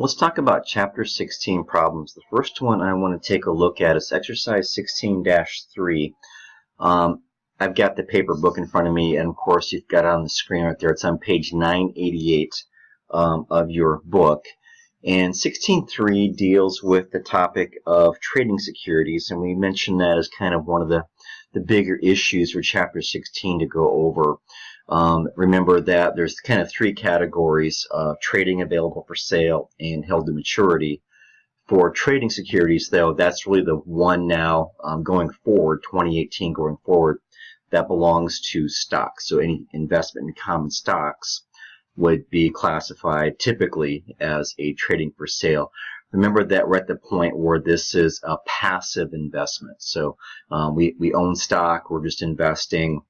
Let's talk about Chapter 16 problems. The first one I want to take a look at is Exercise 16-3. I've got the paper book in front of me, and of course you've got it on the screen right there. It's on page 988 of your book. And 16.3 deals with the topic of trading securities, and we mentioned that as kind of one of the bigger issues for Chapter 16 to go over. Remember that there's kind of three categories of trading available for sale and held to maturity. For trading securities, though, that's really the one now going forward, 2018 going forward, that belongs to stocks. So any investment in common stocks would be classified typically as a trading for sale. Remember that we're at the point where this is a passive investment. So we own stock, we're just investing.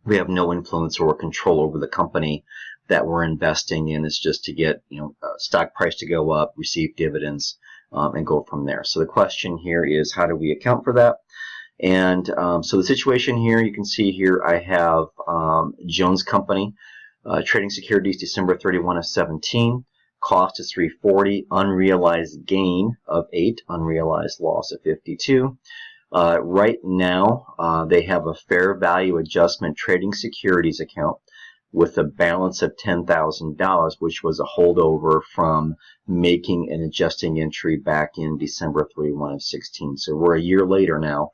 We have no influence or control over the company that we're investing in. It's just to get stock price to go up, receive dividends, and go from there. So the question here is, how do we account for that? And so the situation here, you can see here I have Jones Company, trading securities December 31 of 17. Cost is $340, unrealized gain of 8, unrealized loss of 52. Right now, they have a fair value adjustment trading securities account with a balance of $10,000, which was a holdover from making an adjusting entry back in December 31 of 16. So we're a year later now,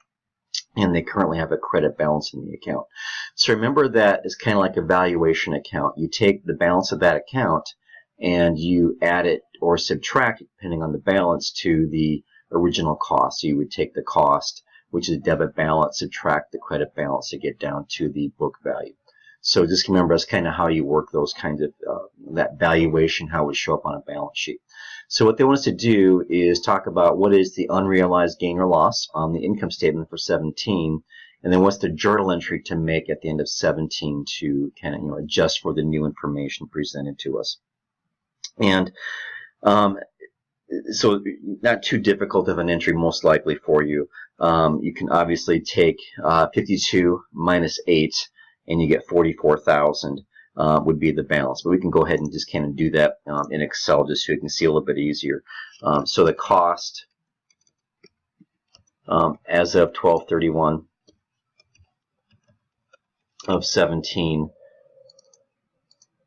and they currently have a credit balance in the account. So remember that it's kind of like a valuation account. You take the balance of that account and you add it or subtract it, depending on the balance, to the original cost. So you would take the cost, which is debit balance, subtract the credit balance to get down to the book value. So just remember, that's kind of how you work those kinds of, that valuation, how it would show up on a balance sheet. So what they want us to do is talk about what is the unrealized gain or loss on the income statement for 17, and then what's the journal entry to make at the end of 17 to kind of adjust for the new information presented to us. And so not too difficult of an entry, most likely for you. You can obviously take 52 minus 8, and you get 44,000 would be the balance. But we can go ahead and just kind of do that in Excel just so you can see a little bit easier. So the cost as of 12/31 of 17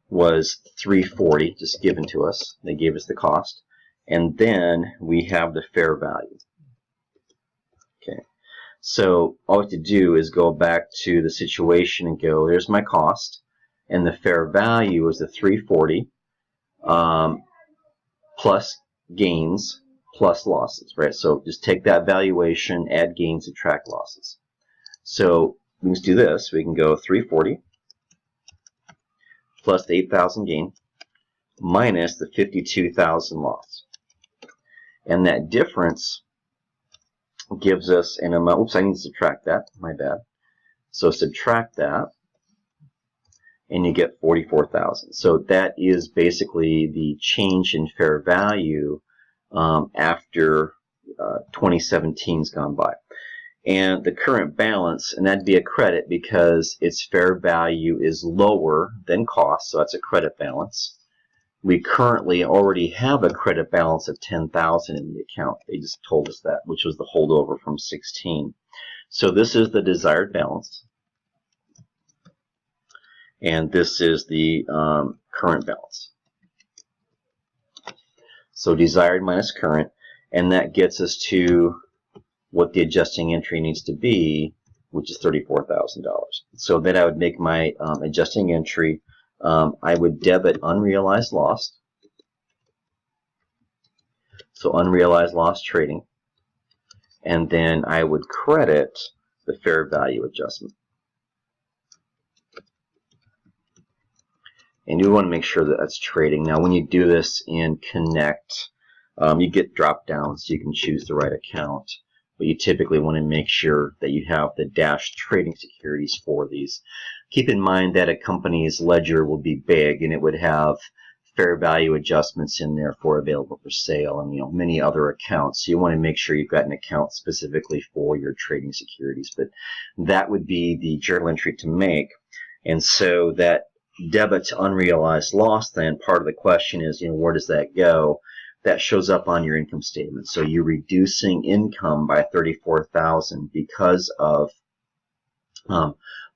was $340, just given to us. They gave us the cost. And then we have the fair value. Okay, so all we have to do is go back to the situation and go, there's my cost, and the fair value is the $340 plus gains plus losses, right? So just take that valuation, add gains, subtract losses. So we can do this. We can go $340 plus the 8,000 gain minus the 52,000 loss. And that difference gives us an amount. Oops, I need to subtract that. My bad. So subtract that, and you get 44,000. So that is basically the change in fair value after 2017's gone by. And the current balance, and that'd be a credit because its fair value is lower than cost, so that's a credit balance. We currently already have a credit balance of 10,000 in the account. They just told us that, which was the holdover from 16. So this is the desired balance, and this is the current balance. So desired minus current, and that gets us to what the adjusting entry needs to be, which is $34,000. So then I would make my adjusting entry. I would debit unrealized loss, so unrealized loss trading, and then I would credit the fair value adjustment. And you want to make sure that that's trading. Now when you do this in Connect, you get drop downs, so you can choose the right account. But you typically want to make sure that you have the dash trading securities for these. Keep in mind that a company's ledger will be big, and it would have fair value adjustments in there for available for sale, and many other accounts. So you want to make sure you've got an account specifically for your trading securities. But that would be the journal entry to make. And so that debit to unrealized loss, then part of the question is, where does that go? that shows up on your income statement. So you're reducing income by $34,000 because of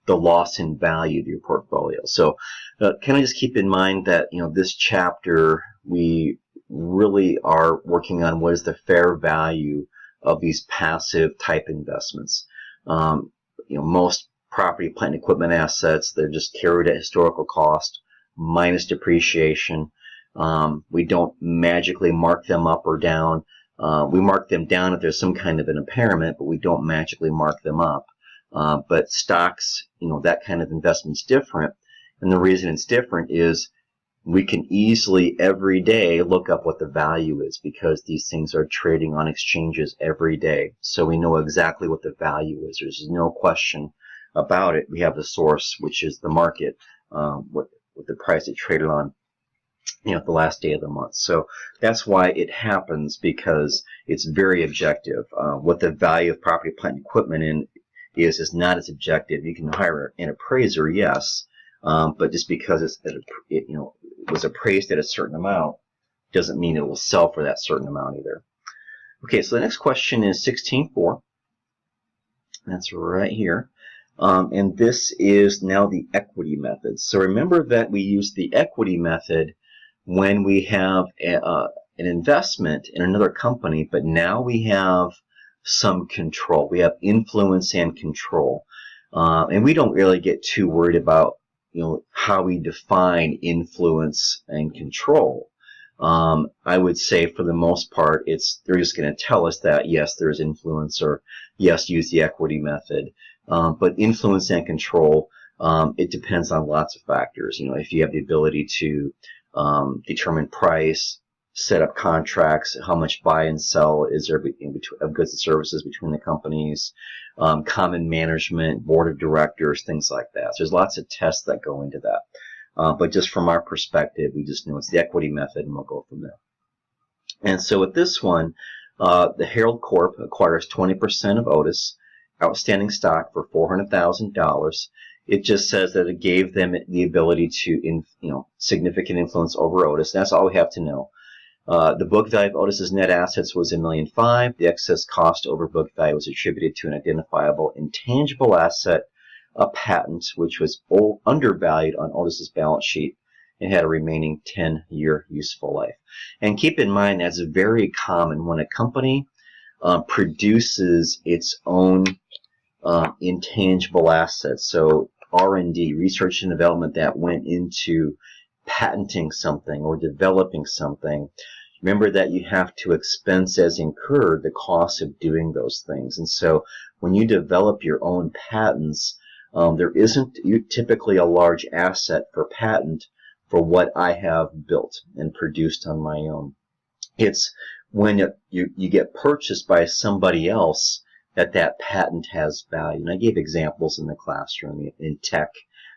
the loss in value of your portfolio. So kind of just keep in mind that, you know, this chapter we really are working on what is the fair value of these passive type investments. You know, most property, plant, and equipment assets, they're just carried at historical cost minus depreciation. We don't magically mark them up or down. We mark them down if there's some kind of an impairment, but we don't magically mark them up. But stocks, you know, that kind of investment's different. And the reason it's different is we can easily every day look up what the value is, because these things are trading on exchanges every day. So we know exactly what the value is. There's no question about it. We have the source, which is the market, what the price it traded on, you know, the last day of the month. So that's why it happens, because it's very objective. What the value of property, plant, and equipment is not as objective. You can hire an appraiser, yes, but just because it was appraised at a certain amount doesn't mean it will sell for that certain amount either. Okay, so the next question is 16.4. That's right here. And this is now the equity method. So remember that we use the equity method when we have an investment in another company, but now we have some control. We have influence and control. And we don't really get too worried about, you know, how we define influence and control. I would say for the most part, they're just going to tell us that yes, there's influence, or yes, use the equity method. But influence and control, it depends on lots of factors. You know, if you have the ability to determine price, set up contracts, how much buy and sell is there of goods and services between the companies, common management, board of directors, things like that. So there's lots of tests that go into that. But just from our perspective, we just know it's the equity method, and we'll go from there. And so with this one, the Herald Corp acquires 20% of Otis, outstanding stock for $400,000. It just says that it gave them the ability to, significant influence over Otis. That's all we have to know. The book value of Otis's net assets was $1.5 million. The excess cost over book value was attributed to an identifiable intangible asset, a patent, which was undervalued on Otis's balance sheet and had a remaining 10-year useful life. And keep in mind, that's very common when a company produces its own intangible assets. So R&D, research and development, that went into patenting something or developing something. Remember that you have to expense as incurred the cost of doing those things. And so when you develop your own patents, there isn't typically a large asset for patent for what I have built and produced on my own. It's when you get purchased by somebody else that patent has value. And I gave examples in the classroom. In tech,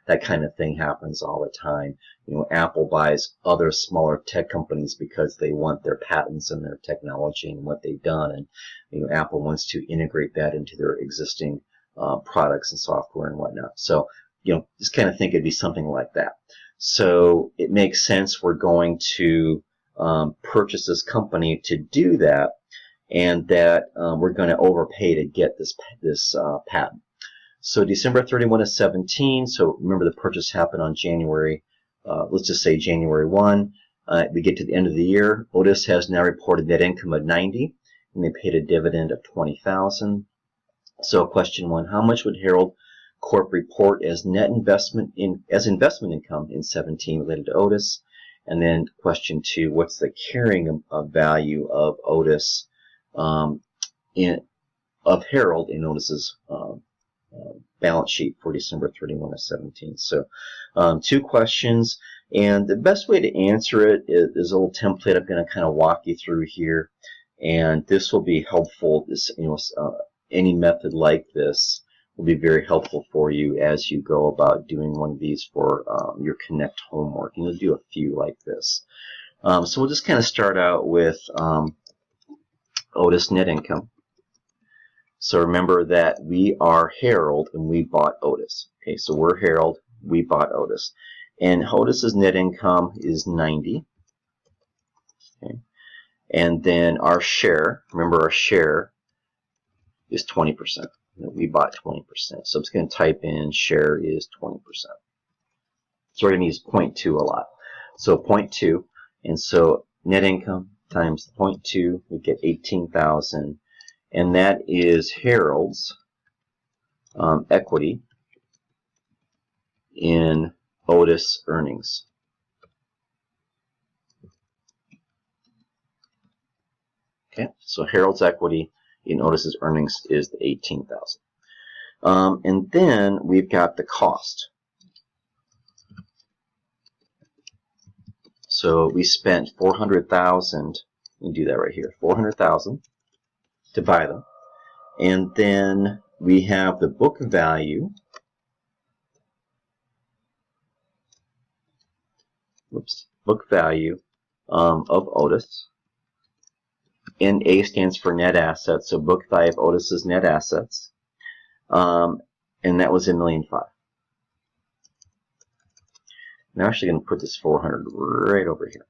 that kind of thing happens all the time. You know, Apple buys other smaller tech companies because they want their patents and their technology and what they've done. And, you know, Apple wants to integrate that into their existing products and software and whatnot. So, you know, just kind of think it'd be something like that. So it makes sense we're going to purchase this company to do that, and that we're going to overpay to get this patent. So December 31 of 17. So remember, the purchase happened on January. Let's just say January 1. We get to the end of the year. Otis has now reported net income of 90, and they paid a dividend of 20,000. So question 1: how much would Herald Corp report as net investment income in 17 related to Otis? And then question 2: what's the carrying value of Otis of Herald in Otis's balance sheet for December 31 of 17. So 2 questions, and the best way to answer it is a little template I'm going to kind of walk you through here, and this will be helpful. Any method like this will be very helpful for you as you go about doing one of these for your Connect homework. And you'll do a few like this. So we'll just kind of start out with Otis net income. So remember that we are Herald and we bought Otis. Okay, so we're Herald, we bought Otis. And Otis's net income is 90. Okay. And then our share, remember our share is 20%. We bought 20%. So I'm just going to type in share is 20%. So we're going to use 0.2 a lot. So 0.2, and so net income times 0.2, we get 18,000, and that is Harold's equity in Otis earnings. Okay, so Harold's equity in Otis's earnings is the 18,000. And then we've got the cost. So we spent 400,000. We do that right here, 400,000 to buy them. And then we have the book value. Book value of Otis. NA stands for net assets, so book value of Otis's net assets, and that was $1.5 million. Now I'm actually going to put this 400 right over here,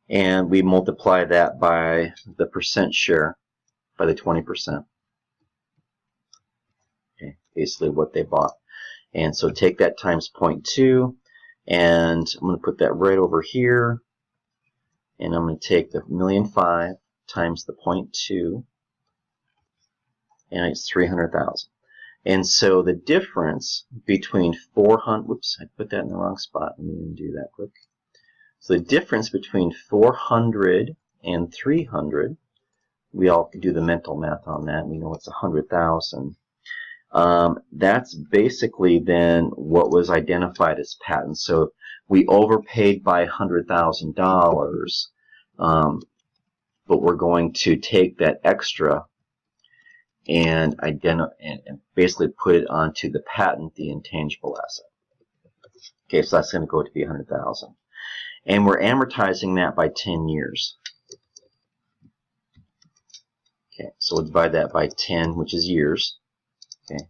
and we multiply that by the percent share, by the 20%. Okay, basically what they bought, and so take that times 0.2, and I'm going to put that right over here. And I'm going to take the $1.5 million times the 0.2, and it's 300,000. And so the difference between 400, whoops, I put that in the wrong spot. Let me undo that quick. So the difference between 400 and 300, we all can do the mental math on that. We know it's 100,000. That's basically then what was identified as patent. So we overpaid by $100,000, but we're going to take that extra and basically put it onto the patent, the intangible asset. Okay, so that's going to go to be 100,000, and we're amortizing that by 10 years. Okay, so we'll divide that by 10, which is years. Okay,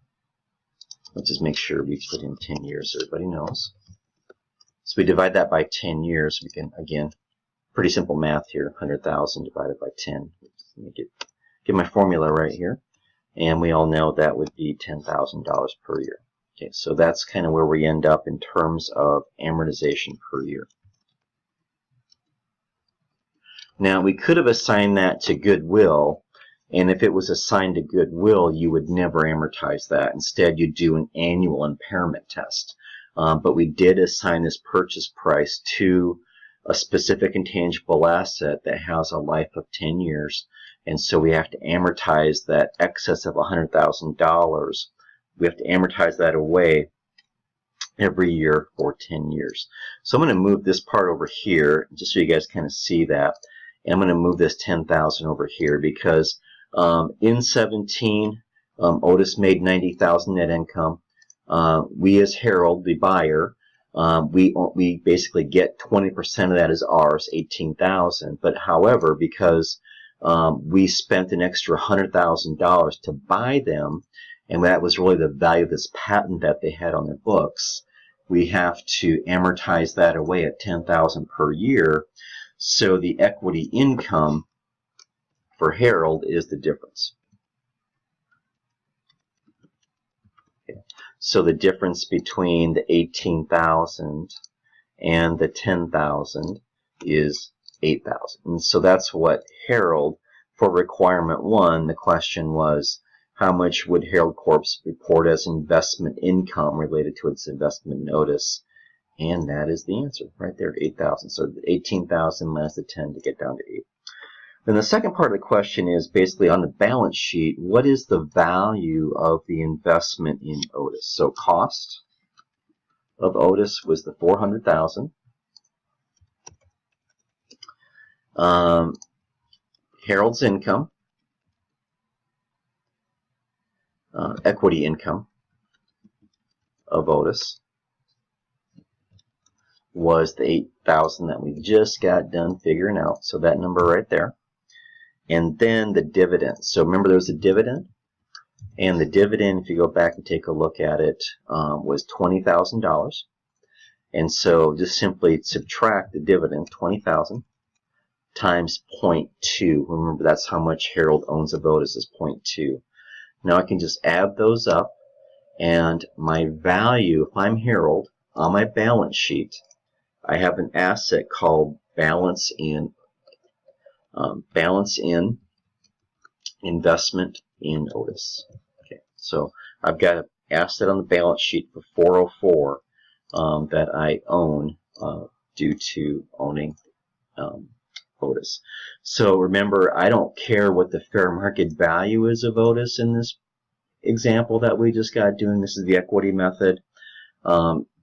let's just make sure we put in 10 years so everybody knows. So we divide that by 10 years. We can, again, pretty simple math here, 100,000 divided by 10. Let me get my formula right here. And we all know that would be $10,000 per year. Okay, so that's kind of where we end up in terms of amortization per year. Now, we could have assigned that to goodwill, and if it was assigned to goodwill, you would never amortize that. Instead, you do an annual impairment test. But we did assign this purchase price to a specific intangible asset that has a life of 10 years. And so we have to amortize that excess of $100,000. We have to amortize that away every year for 10 years. So I'm going to move this part over here just so you guys kind of see that. And I'm going to move this 10,000 over here because in 17, Otis made 90,000 net income. We as Harold, the buyer, we basically get 20% of that as ours, 18,000. But however, because we spent an extra $100,000 to buy them, and that was really the value of this patent that they had on their books, we have to amortize that away at $10,000 per year. So the equity income for Harold is the difference. Okay. So the difference between the 18,000 and the 10,000 is 8,000. And so that's what Harold, for requirement 1, the question was, how much would Harold Corp report as investment income related to its investment notice? And that is the answer right there, 8,000. So 18,000 minus the 10 to get down to 8. Then the second part of the question is basically on the balance sheet, what is the value of the investment in Otis? So cost of Otis was the 400,000. Harold's income, equity income of Otis was the 8,000 that we just got done figuring out. So that number right there. And then the dividend. So remember there was a dividend. And the dividend, if you go back and take a look at it, was $20,000. And so just simply subtract the dividend, 20,000, times 0.2. Remember, that's how much Harold owns of Otis, is 0.2. Now I can just add those up, and my value, if I'm Harold, on my balance sheet, I have an asset called balance in investment in Otis. Okay, so I've got an asset on the balance sheet for 404 that I own due to owning Otis. So remember, I don't care what the fair market value is of Otis in this example that we just got doing. This is the equity method.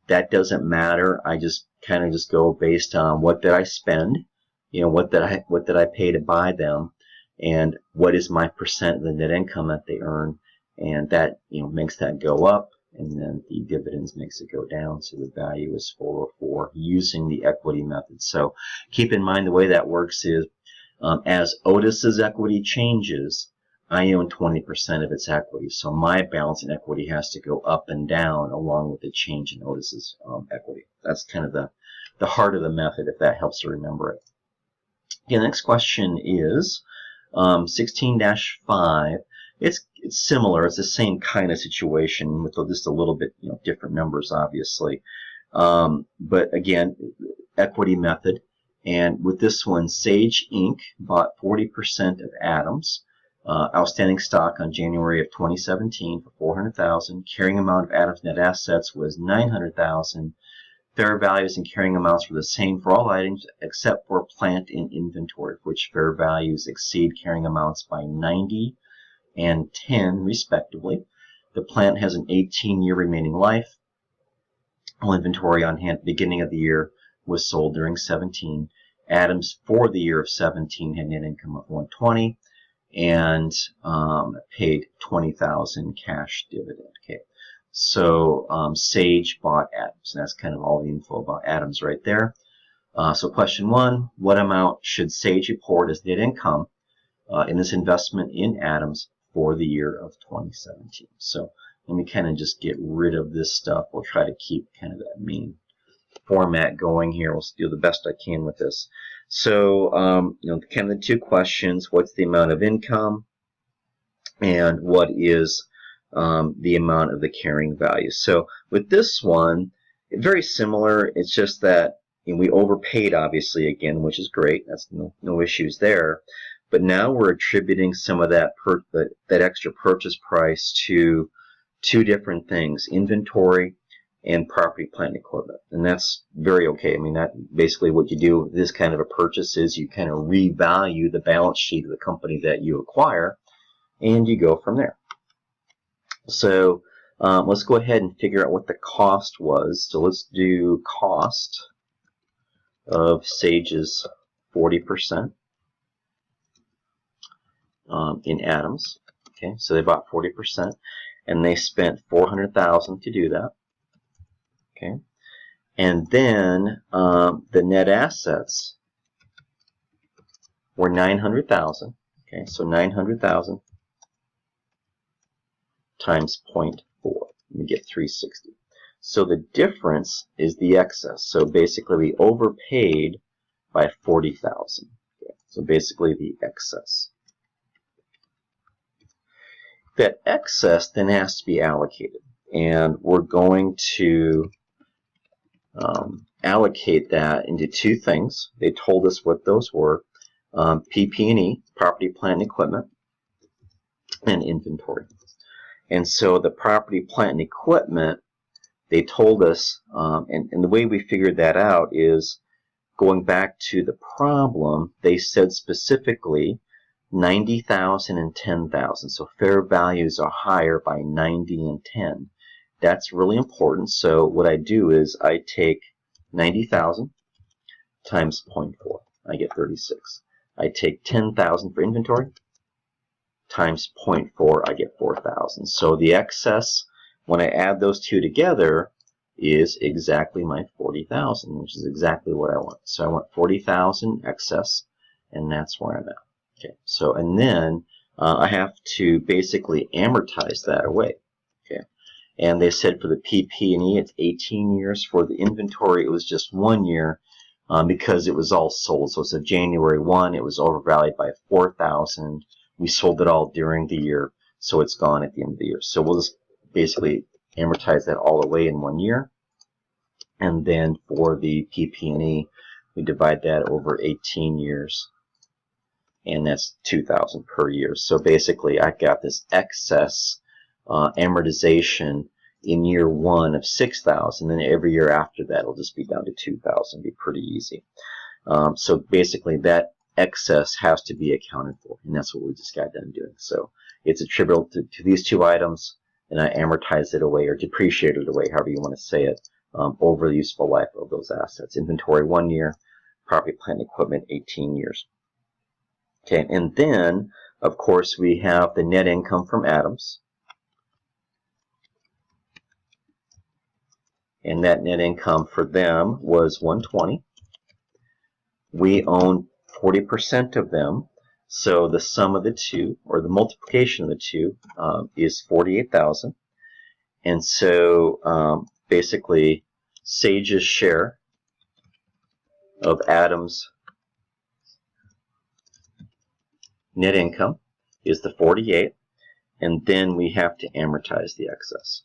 That doesn't matter. I just kind of just go based on what did I spend, what did I pay to buy them, and what is my percent of the net income that they earn, and that makes that go up, and then the dividends makes it go down. So the value is 404 using the equity method. So keep in mind the way that works is as Otis's equity changes, I own 20% of its equity, so my balance in equity has to go up and down along with the change in Otis's equity. That's kind of the heart of the method, if that helps to remember it. Okay, the next question is 16-5. It's similar. It's the same kind of situation with just a little bit different numbers, obviously. But again, equity method. And with this one, Sage Inc. bought 40% of Adams. Outstanding stock on January of 2017 for $400,000. Carrying amount of Adams net assets was $900,000. Fair values and carrying amounts were the same for all items except for plant and inventory, for which fair values exceed carrying amounts by 90 and 10 respectively. The plant has an 18-year remaining life. All inventory on hand at the beginning of the year was sold during 17. Adams for the year of 17 had net income of 120 and paid 20,000 cash dividend. Okay, so Sage bought Adams, and that's kind of all the info about Adams right there. So question 1: what amount should Sage report as net income in this investment in Adams for the year of 2017? So let me kind of just get rid of this stuff. We'll try to keep kind of that main format going here. We'll do the best I can with this. So, kind of the two questions: what's the amount of income, and what is the amount of the carrying value? So, with this one, very similar. It's just that we overpaid, obviously, again, which is great. That's no issues there. But now we're attributing some of that extra purchase price to two different things: inventory and property, plant, and equipment. And that's very okay. I mean, that basically what you do with this kind of a purchase is you kind of revalue the balance sheet of the company that you acquire, and you go from there. So let's go ahead and figure out what the cost was. So let's do cost of Sage's 40% in Adams. Okay, so they bought 40%, and they spent $400,000 to do that. Okay, and then the net assets were $900,000. Okay, so $900,000 times 0.4. We get $360. So the difference is the excess. So basically, we overpaid by $40,000. Okay, so basically, the excess. That excess then has to be allocated, and we're going to allocate that into two things. They told us what those were: PP&E, property, plant, and equipment, and inventory. And so the property, plant, and equipment, they told us, and the way we figured that out is going back to the problem. They said specifically 90,000 and 10,000. So fair values are higher by 90 and 10. That's really important. So what I do is I take 90,000 times 0.4. I get 36. I take 10,000 for inventory times 0.4. I get 4,000. So the excess, when I add those two together, is exactly my 40,000, which is exactly what I want. So I want 40,000 excess, and that's where I'm at. Okay. So and then I have to basically amortize that away. Okay. And they said for the PP&E it's 18 years. For the inventory it was just 1 year because it was all sold. So it's a January 1, it was overvalued by $4,000. We sold it all during the year, so it's gone at the end of the year. So we'll just basically amortize that all away in 1 year. And then for the PP&E, we divide that over 18 years. And that's $2,000 per year. So basically, I got this excess amortization in year 1 of $6,000, and every year after that it'll just be down to $2,000. Be pretty easy. So basically, that excess has to be accounted for, and that's what we just got done doing. So it's attributable to these two items, and I amortize it away or depreciate it away, however you want to say it, over the useful life of those assets. Inventory 1 year, property, plant, and equipment 18 years. Okay, and then, of course, we have the net income from Adams. And that net income for them was $120. We own 40% of them, so the sum of the two, or the multiplication of the two, is $48,000. And so basically, Sage's share of Adams' net income is the 48, and then we have to amortize the excess.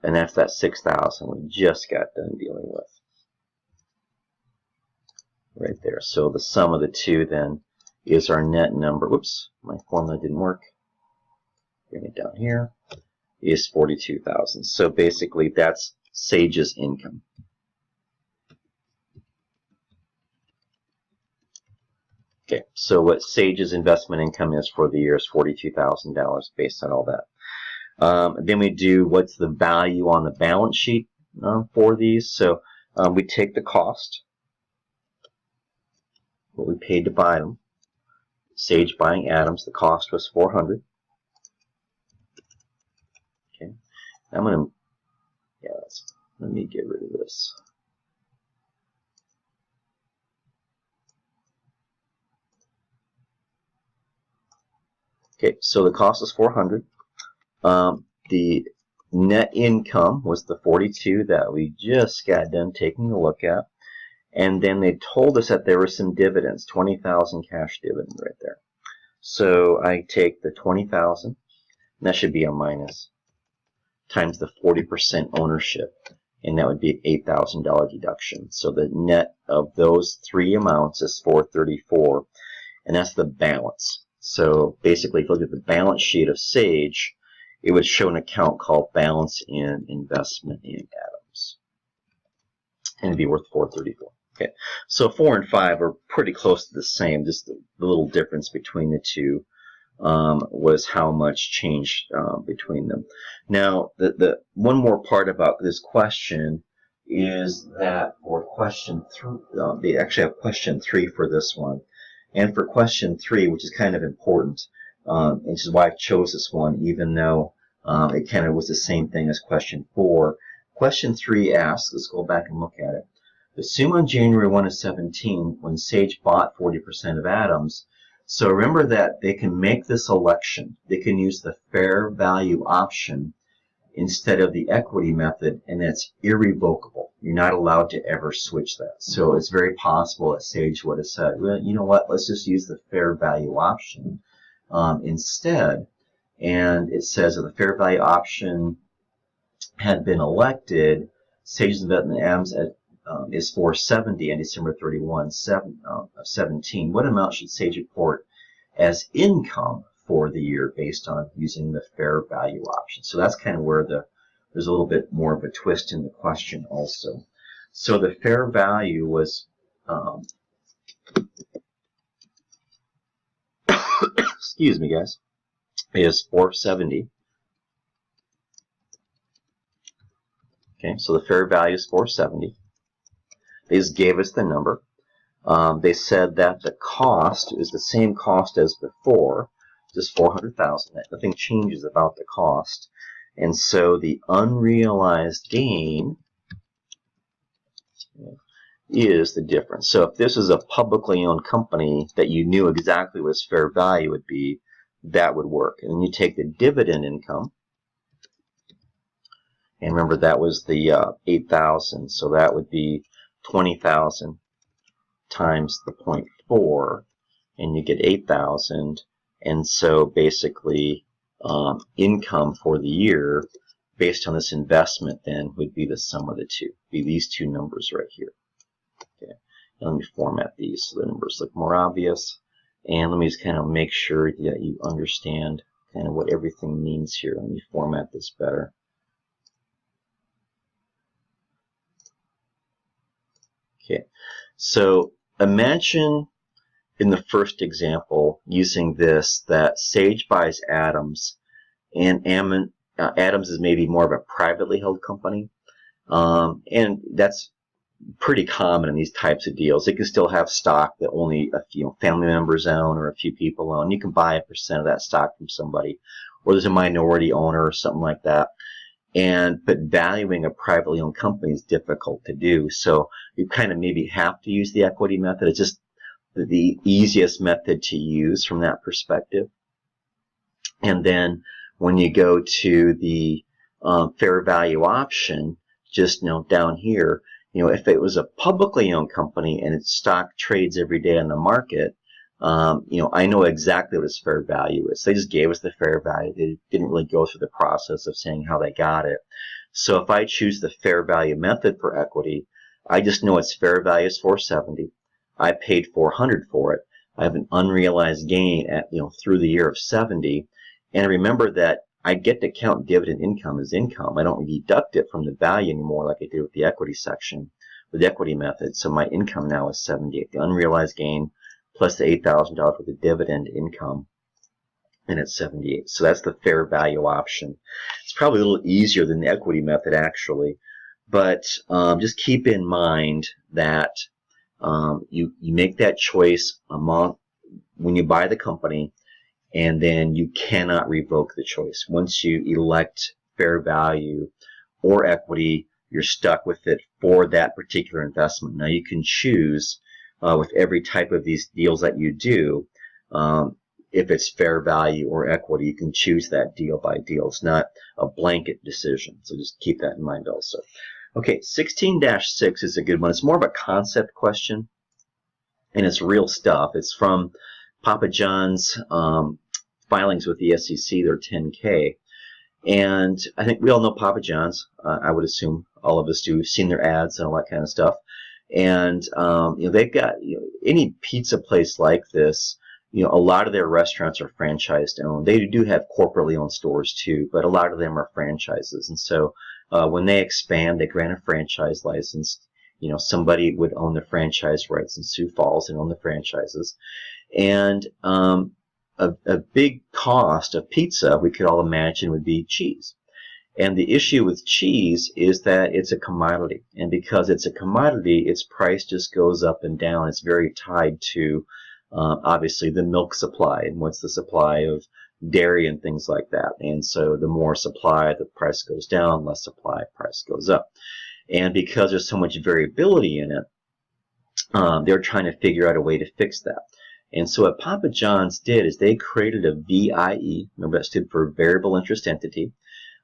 And that's that $6,000 we just got done dealing with. Right there. So the sum of the two then is our net number. Whoops, my formula didn't work. Bring it down here. Is $42,000. So basically that's Sage's income. Okay, so what Sage's investment income is for the year is $42,000 based on all that. Then we do what's the value on the balance sheet for these. So we take the cost, what we paid to buy them. Sage buying Adams, the cost was $400. Okay, I'm gonna, let me get rid of this. Okay, so the cost is $400. The net income was the 42 that we just got done taking a look at. And then they told us that there were some dividends, 20,000 cash dividend right there. So I take the 20,000, and that should be a minus, times the 40% ownership, and that would be an $8,000 deduction. So the net of those three amounts is $434, and that's the balance. So basically, if you look at the balance sheet of Sage, it would show an account called Balance in Investment in Adams, and it'd be worth $434. Okay, so 4 and 5 are pretty close to the same. Just the little difference between the two was how much changed between them. Now, the one more part about this question is that for question 3, they actually have question 3 for this one. And for question 3, which is kind of important, and this is why I chose this one, even though it kind of was the same thing as question 4. Question 3 asks, let's go back and look at it. Assume on January 1 of 17, when Sage bought 40% of Adams, so remember that they can make this election. They can use the fair value option instead of the equity method, and that's irrevocable. You're not allowed to ever switch that. So it's very possible that Sage would have said, well, you know what, let's just use the fair value option instead. And it says that the fair value option had been elected, Sage's investment in Adams is $470 on December 31, 17. What amount should Sage report as income for the year based on using the fair value option? So that's kind of where there's a little bit more of a twist in the question also. So the fair value was excuse me, guys, is $470. Okay, so the fair value is $470. They just gave us the number. They said that the cost is the same cost as before, just $400,000. Nothing changes about the cost. And so the unrealized gain is the difference. So if this is a publicly owned company that you knew exactly what its fair value would be, that would work. And then you take the dividend income, And remember, that was the 8,000, so that would be 20,000 times the 0.4, and you get 8,000. And so basically, income for the year based on this investment then would be the sum of the two, be these two numbers right here. Okay, and let me format these so the numbers look more obvious. And let me just kind of make sure that you understand kind of what everything means here. Let me format this better. Okay, so imagine in the first example using this that Sage buys Adams, and Adams is maybe more of a privately held company, and that's pretty common in these types of deals. They can still have stock that only a few family members own or a few people own. You can buy a % of that stock from somebody, or there's a minority owner or something like that. But valuing a privately owned company is difficult to do. So you kind of maybe have to use the equity method. It's just the easiest method to use from that perspective. And then when you go to the fair value option, just down here, if it was a publicly owned company and its stock trades every day on the market, I know exactly what its fair value is. They just gave us the fair value. They didn't really go through the process of saying how they got it. So if I choose the fair value method for equity, I just know its fair value is 470. I paid 400 for it. I have an unrealized gain at through the year of 70. And remember that I get to count dividend income as income. I don't deduct it from the value anymore like I did with the equity section, with the equity method. So my income now is 78. The unrealized gain plus the $8,000 worth of dividend income, and it's 78. So that's the fair value option. It's probably a little easier than the equity method actually, but just keep in mind that you make that choice when you buy the company, and then you cannot revoke the choice. Once you elect fair value or equity, you're stuck with it for that particular investment. Now you can choose with every type of these deals that you do, if it's fair value or equity, you can choose that deal by deal. It's not a blanket decision, so just keep that in mind also. Okay, 16-6 is a good one. It's more of a concept question, and it's real stuff. It's from Papa John's filings with the SEC, their 10K. And I think we all know Papa John's. I would assume all of us do. We've seen their ads and all that kind of stuff. And they've got any pizza place like this. A lot of their restaurants are franchised owned. They do have corporately owned stores too, but a lot of them are franchises. And so when they expand, they grant a franchise license. Somebody would own the franchise rights in Sioux Falls and own the franchises. And a big cost of pizza, we could all imagine, would be cheese. And the issue with cheese is that it's a commodity. And because it's a commodity, its price just goes up and down. It's very tied to, obviously, the milk supply and what's the supply of dairy and things like that. And so the more supply, the price goes down, less supply, price goes up. And because there's so much variability in it, they're trying to figure out a way to fix that. And so what Papa John's did is they created a VIE. Remember, that stood for Variable Interest Entity.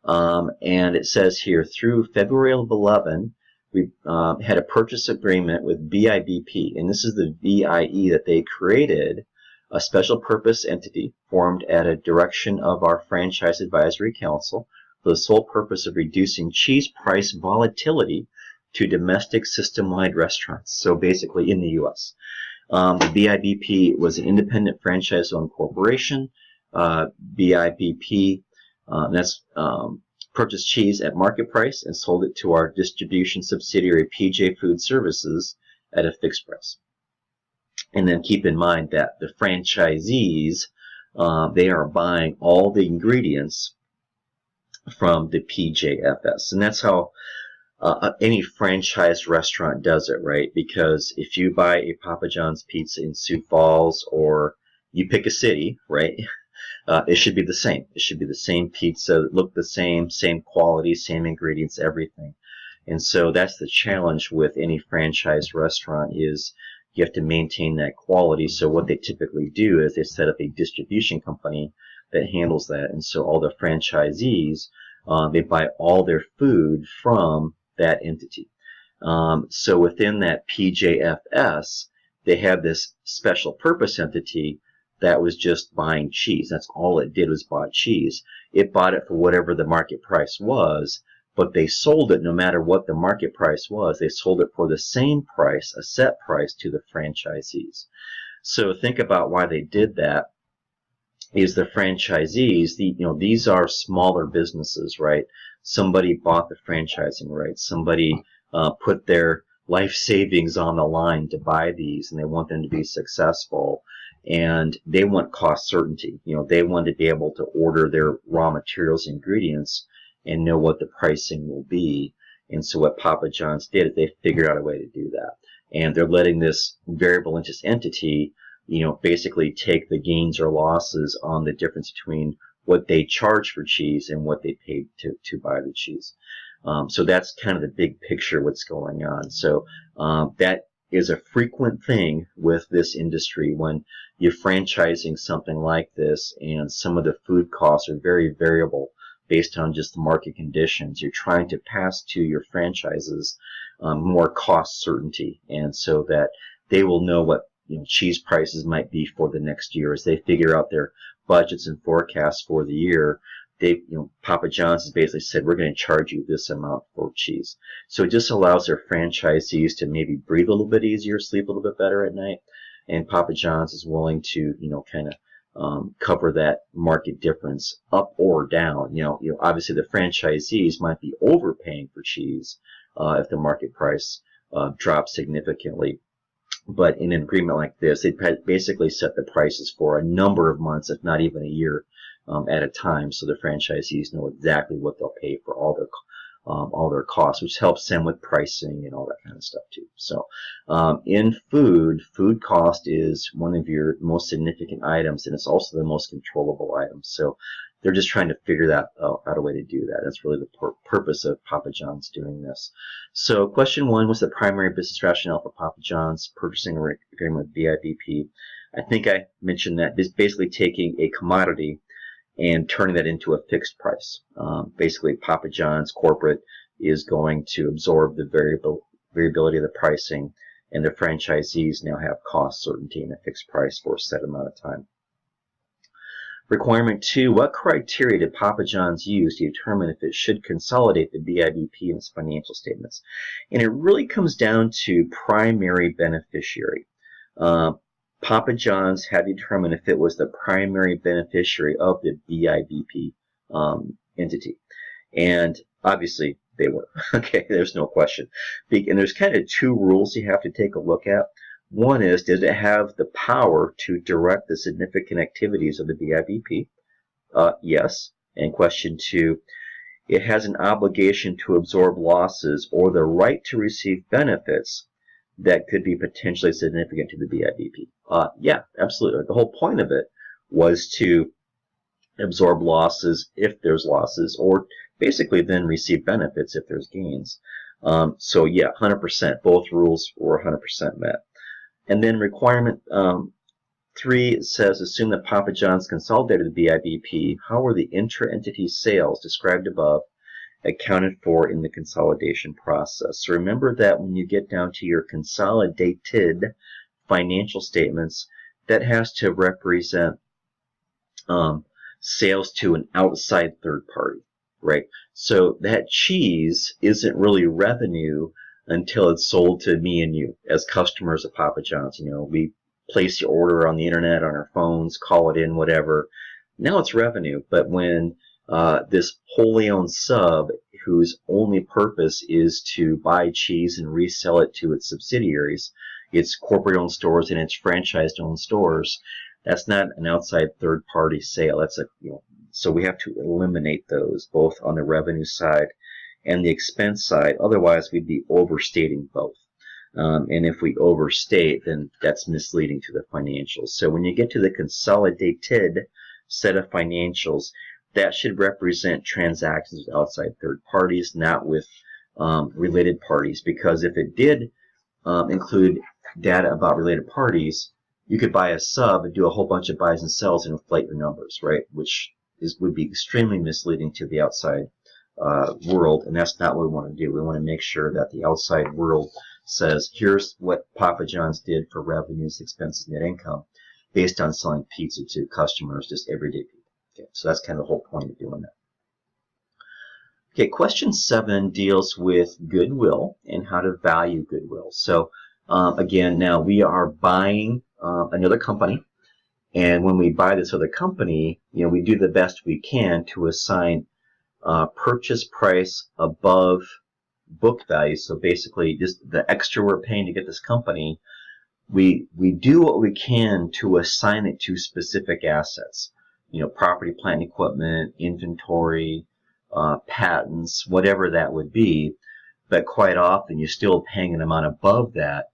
And it says here, through February of 11, we had a purchase agreement with BIBP. And this is the VIE that they created, a special purpose entity formed at a direction of our Franchise Advisory Council for the sole purpose of reducing cheese price volatility to domestic system-wide restaurants. So basically in the U.S. The BIBP was an independent franchise-owned corporation. BIBP that's purchased cheese at market price and sold it to our distribution subsidiary PJ Food Services at a fixed price. And then keep in mind that the franchisees, they are buying all the ingredients from the PJFS. And that's how any franchise restaurant does it, right? Because if you buy a Papa John's pizza in Sioux Falls, or you pick a city, right? It should be the same. It should be the same pizza, look the same quality, same ingredients, everything. And so that's the challenge with any franchise restaurant, is you have to maintain that quality. So what they typically do is they set up a distribution company that handles that. And so all the franchisees They buy all their food from that entity. So within that PJFS, they have this special purpose entity that was just buying cheese. That's all it did, was bought cheese. It bought it for whatever the market price was, but they sold it no matter what the market price was. They sold it for the same price, a set price, to the franchisees. So think about why they did that. Is the franchisees, these are smaller businesses, right? Somebody bought the franchising rights. Somebody put their life savings on the line to buy these, and they want them to be successful. And they want cost certainty. They want to be able to order their raw materials, ingredients, and know what the pricing will be. And so what Papa John's did is they figured out a way to do that. And they're letting this variable interest entity basically take the gains or losses on the difference between what they charge for cheese and what they paid to buy the cheese. So that's kind of the big picture what's going on. So that is a frequent thing with this industry when you're franchising something like this, and some of the food costs are very variable based on just the market conditions. You're trying to pass to your franchises more cost certainty, and so that they will know what cheese prices might be for the next year as they figure out their budgets and forecasts for the year. Papa John's has basically said, we're going to charge you this amount for cheese. So it just allows their franchisees to maybe breathe a little bit easier, sleep a little bit better at night. And Papa John's is willing to, kind of cover that market difference up or down. Obviously the franchisees might be overpaying for cheese if the market price drops significantly. But in an agreement like this, they basically set the prices for a number of months, if not even a year, at a time, so the franchisees know exactly what they'll pay for all their costs, which helps them with pricing and all that kind of stuff too. So in food cost is one of your most significant items, and it's also the most controllable item. So they're just trying to figure out a way to do that. That's really the purpose of Papa John's doing this. So question 1 was the primary business rationale for Papa John's purchasing an agreement with BIBP. I think I mentioned that this is basically taking a commodity and turning that into a fixed price. Basically, Papa John's corporate is going to absorb the variability of the pricing, and the franchisees now have cost certainty and a fixed price for a set amount of time. Requirement 2, what criteria did Papa John's use to determine if it should consolidate the BIBP in its financial statements? And it really comes down to primary beneficiary. Papa John's had to determine if it was the primary beneficiary of the BIBP entity. And obviously they were. Okay, there's no question. And there's kind of 2 rules you have to take a look at. One is, does it have the power to direct the significant activities of the BIBP? Yes. And question 2, it has an obligation to absorb losses or the right to receive benefits that could be potentially significant to the BIBP. Yeah, absolutely. The whole point of it was to absorb losses if there's losses, or basically then receive benefits if there's gains. So yeah, 100%. Both rules were 100% met. And then requirement 3 says, assume that Papa John's consolidated the BIBP. How were the intra-entity sales described above accounted for in the consolidation process? So remember that when you get down to your consolidated financial statements, that has to represent sales to an outside third party, right? So that cheese isn't really revenue until it's sold to me and you as customers of Papa John's. We place the order on the internet, on our phones, call it in, whatever. Now it's revenue. But when this wholly owned sub, whose only purpose is to buy cheese and resell it to its subsidiaries, its corporate-owned stores and its franchised-owned stores, that's not an outside third-party sale. That's so we have to eliminate those, both on the revenue side and the expense side. Otherwise, we'd be overstating both. And if we overstate, then that's misleading to the financials. So when you get to the consolidated set of financials, that should represent transactions with outside third parties, not with related parties. Because if it did include data about related parties, you could buy a sub and do a whole bunch of buys and sells and inflate your numbers, right? Which would be extremely misleading to the outside world, and that's not what we want to do. We want to make sure that the outside world says, here's what Papa John's did for revenues, expenses, net income, based on selling pizza to customers, just everyday people. Okay, so that's kind of the whole point of doing that. Okay, question 7 deals with goodwill and how to value goodwill. So again, now we are buying another company, and when we buy this other company, we do the best we can to assign purchase price above book value. So basically, just the extra we're paying to get this company, we do what we can to assign it to specific assets. Property, plant, and equipment, inventory, patents, whatever that would be. But quite often, you're still paying an amount above that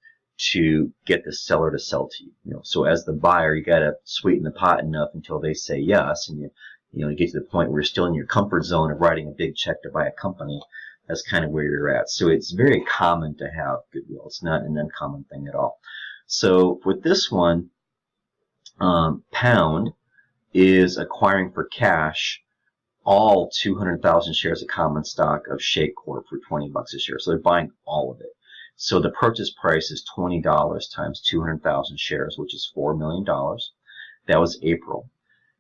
to get the seller to sell to you. So as the buyer, you got to sweeten the pot enough until they say yes, and you get to the point where you're still in your comfort zone of writing a big check to buy a company. That's kind of where you're at. So it's very common to have goodwill. It's not an uncommon thing at all. So with this one, Pound is acquiring for cash all 200,000 shares of common stock of Shake Corp for $20 a share. So they're buying all of it. So the purchase price is $20 times 200,000 shares, which is $4 million. That was April.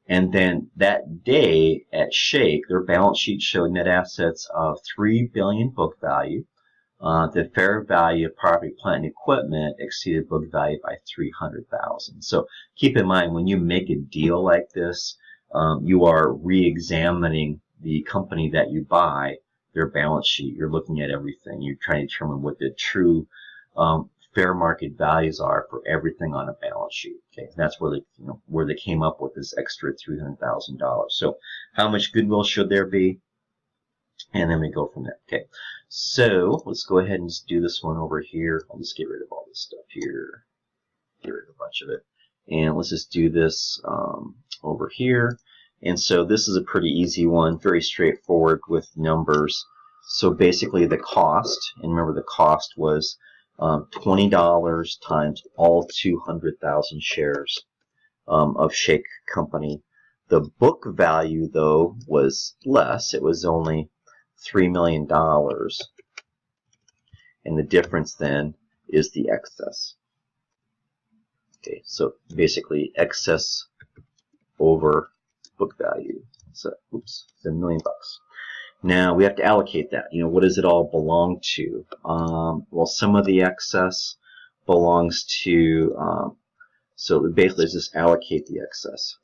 And then that day at Shake, their balance sheet showed net assets of $3 billion book value. The fair value of property, plant, and equipment exceeded book value by $300,000. So keep in mind, when you make a deal like this, you are re-examining the company that you buy, their balance sheet. You're looking at everything. You're trying to determine what the true fair market values are for everything on a balance sheet. Okay, and that's where they came up with this extra $300,000. So how much goodwill should there be? And then we go from there. Okay, so let's go ahead and just do this one over here. I'll just get rid of all this stuff here. Get rid of a bunch of it. And let's just do this over here. And so this is a pretty easy one, very straightforward with numbers. So basically the cost, and remember the cost was $20 times all 200,000 shares of Shake Company. The book value, though, was less. It was only $3 million. And the difference then is the excess. Okay, so basically excess over book value. So, oops, it's $1 million. Now we have to allocate that. What does it all belong to? Well, some of the excess belongs to, so basically let's just allocate the excess.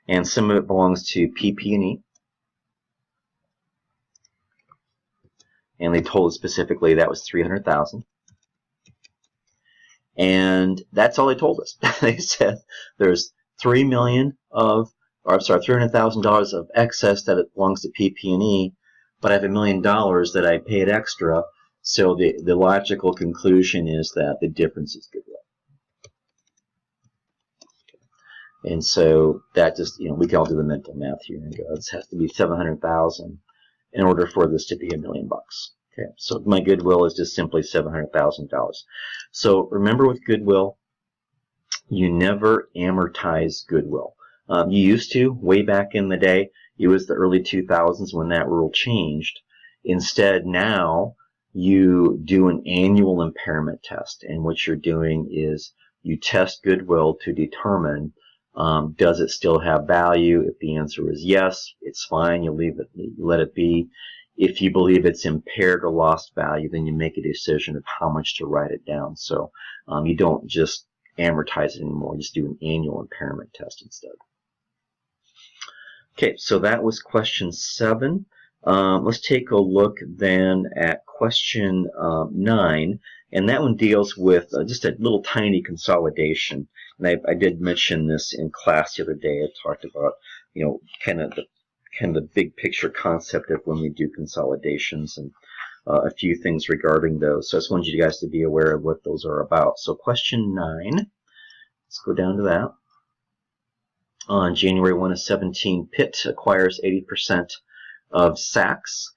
And some of it belongs to PP&E. And they told us specifically that was $300,000. And that's all they told us. They said there's $300,000 of excess that it belongs to PP&E, but I have $1 million that I paid extra. So the logical conclusion is that the difference is goodwill. And so that just, we can all do the mental math here and go, this has to be $700,000 in order for this to be $1 million. Okay, so my goodwill is just simply $700,000. So remember with goodwill, you never amortize goodwill. You used to, way back in the day. It was the early 2000s when that rule changed. Instead, now you do an annual impairment test, and what you're doing is you test goodwill to determine does it still have value. If the answer is yes, it's fine. You leave it, you let it be. If you believe it's impaired or lost value, then you make a decision of how much to write it down. So you don't just amortize it anymore. You just do an annual impairment test instead. Okay, so that was question 7. Let's take a look then at question 9, and that one deals with just a little tiny consolidation. And I did mention this in class the other day. I talked about, kind of the big picture concept of when we do consolidations and a few things regarding those. So I just wanted you guys to be aware of what those are about. So question 9, let's go down to that. On January 1 of 17, Pitt acquires 80% of Saks.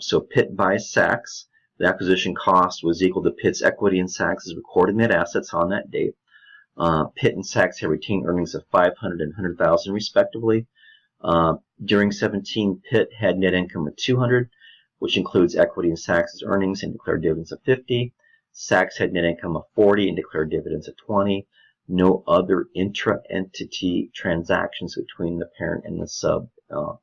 So Pitt buys Saks. The acquisition cost was equal to Pitt's equity in Saks' recorded net assets on that date. Pitt and Saks have retained earnings of $500,000 and $100,000 respectively. During 17, Pitt had net income of 200, which includes equity in Saks' earnings, and declared dividends of 50. Saks had net income of 40 and declared dividends of 20. No other intra-entity transactions between the parent and the sub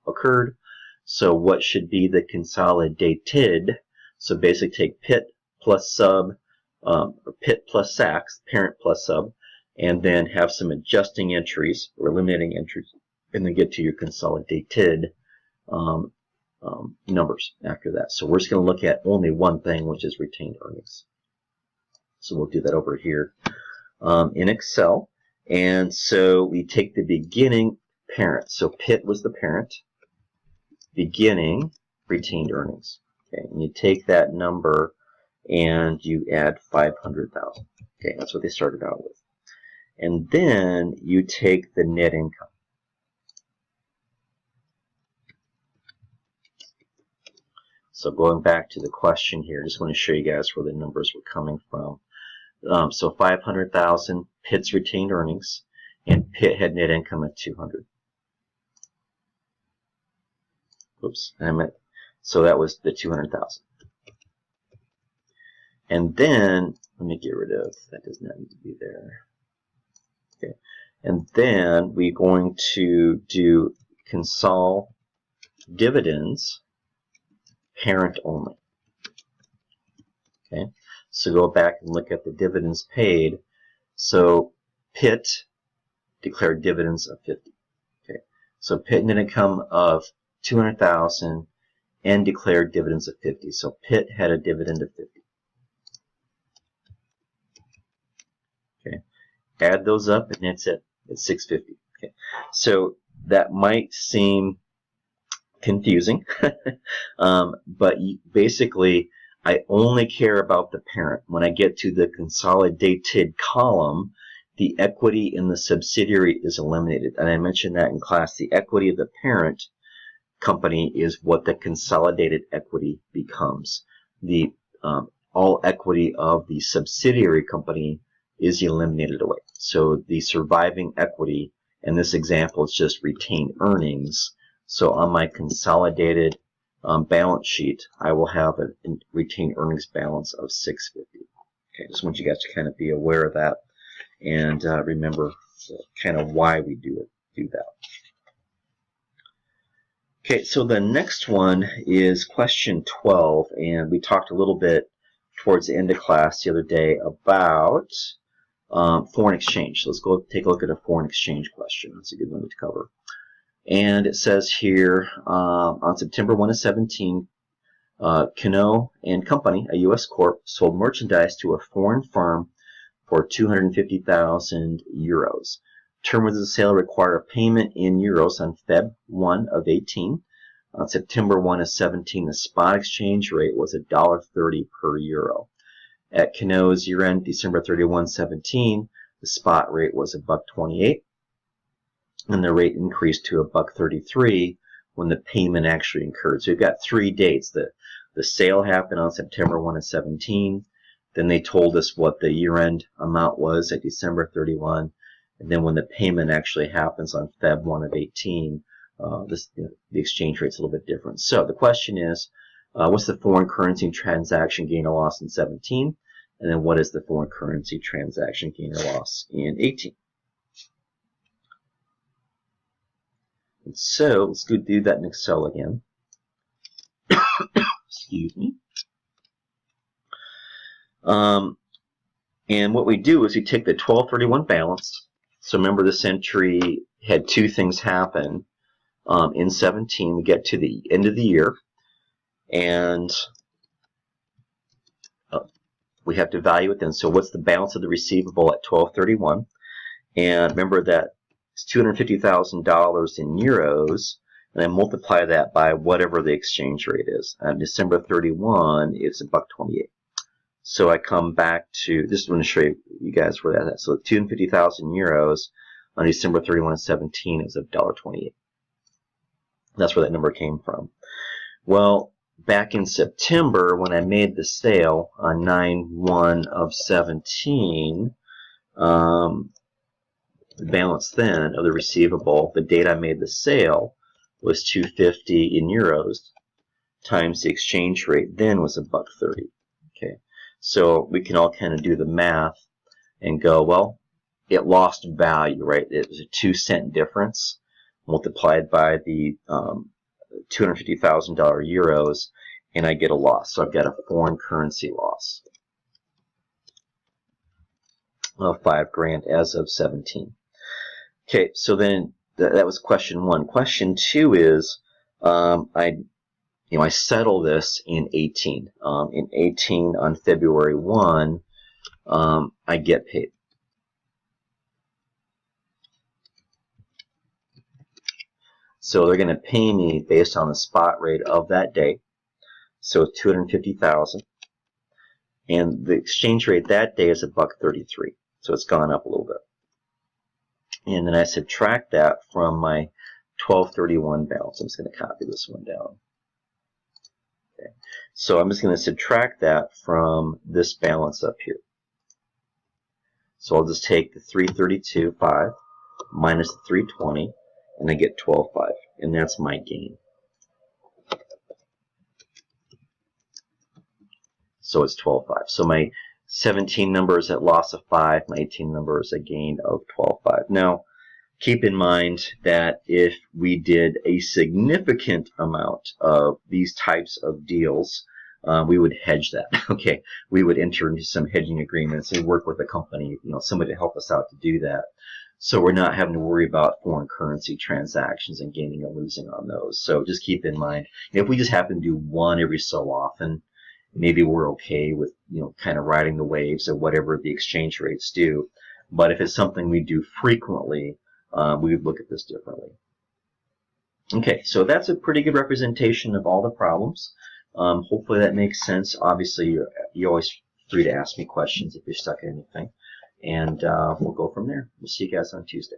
occurred. So what should be the consolidated? So basically take Pitt plus sub, or Pitt plus Saks, parent plus sub, and then have some adjusting entries or eliminating entries, and then get to your consolidated numbers after that. So we're just going to look at only one thing, which is retained earnings. So we'll do that over here in Excel. And so we take the beginning parent. So Pitt was the parent. Beginning retained earnings. Okay, and you take that number and you add 500,000. Okay, that's what they started out with. And then you take the net income. So going back to the question here, I just want to show you guys where the numbers were coming from. So 500,000, Pitt's retained earnings, and Pitt had net income of 200. Oops, so that was the 200,000. And then, let me get rid of, that does not need to be there. Okay, and then we're going to do consol dividends, parent only. Okay, so go back and look at the dividends paid. So Pitt declared dividends of 50. Okay, so Pitt net income of 200,000 and declared dividends of 50. So Pitt had a dividend of 50. Okay, add those up and that's it. It's 650. Okay, so that might seem confusing, but basically I only care about the parent. When I get to the consolidated column, the equity in the subsidiary is eliminated. And I mentioned that in class. The equity of the parent company is what the consolidated equity becomes. The all equity of the subsidiary company is eliminated away. So the surviving equity, in this example, is just retained earnings. So on my consolidated balance sheet, I will have a retained earnings balance of 650. Okay, just want you guys to kind of be aware of that and remember kind of why we do that. Okay, so the next one is question 12, and we talked a little bit towards the end of class the other day about foreign exchange. So let's go take a look at a foreign exchange question. That's a good one to cover. And it says here, on September 1 of 17, Kano and Company, a U.S. corp, sold merchandise to a foreign firm for 250,000 euros. Terms of the sale require a payment in euros on Feb 1 of 18. On September 1 of 17, the spot exchange rate was $1.30 per euro. At Kano's year-end, December 31, 17, the spot rate was $1.28. And the rate increased to $1.33 when the payment actually occurred. So we've got 3 dates. The sale happened on September 1 of 17. Then they told us what the year-end amount was at December 31. And then when the payment actually happens on Feb 1 of 18, the exchange rate's a little bit different. So the question is, what's the foreign currency transaction gain or loss in 17? And then what is the foreign currency transaction gain or loss in 18? And so let's go do that in Excel again. Excuse me. And what we do is we take the 12/31 balance. So remember, this entry had 2 things happen in 17. We get to the end of the year, and we have to value it then. So what's the balance of the receivable at 12/31? And remember that it's $250,000 in euros, and I multiply that by whatever the exchange rate is. On December 31, it's $1.28. So I come back to, just want to show you guys where that is. So 250,000 euros on December 31, 17 is $1.28. That's where that number came from. Well, back in September, when I made the sale on 9/1 of 17, the balance then of the receivable, the date I made the sale, was 250 in euros times the exchange rate then was $1.30. Okay, so we can all kind of do the math and go, well, it lost value, right? It was a 2-cent difference multiplied by the $250,000 euros, and I get a loss. So I've got a foreign currency loss of $5,000 as of 17. Okay, so then that was question 1. Question 2 is I settle this in 18. In 18 on February 1, I get paid. So they're going to pay me based on the spot rate of that day. So it's $250,000, and the exchange rate that day is $1.33. So it's gone up a little bit. And then I subtract that from my 12/31 balance. I'm just going to copy this one down. Okay. So I'm just going to subtract that from this balance up here. So I'll just take the 332.5 minus the 320, and I get 12.5, and that's my gain. So it's 12.5. So my 17 number is at loss of 5. My 18 number is a gain of 12.5. Now, keep in mind that if we did a significant amount of these types of deals, we would hedge that. Okay, we would enter into some hedging agreements and work with a company, somebody to help us out to do that. So we're not having to worry about foreign currency transactions and gaining or losing on those. So just keep in mind, if we just happen to do one every so often, maybe we're okay with, kind of riding the waves of whatever the exchange rates do. But if it's something we do frequently, we would look at this differently. Okay, so that's a pretty good representation of all the problems. Hopefully that makes sense. Obviously, you're always free to ask me questions if you're stuck at anything. And we'll go from there. We'll see you guys on Tuesday.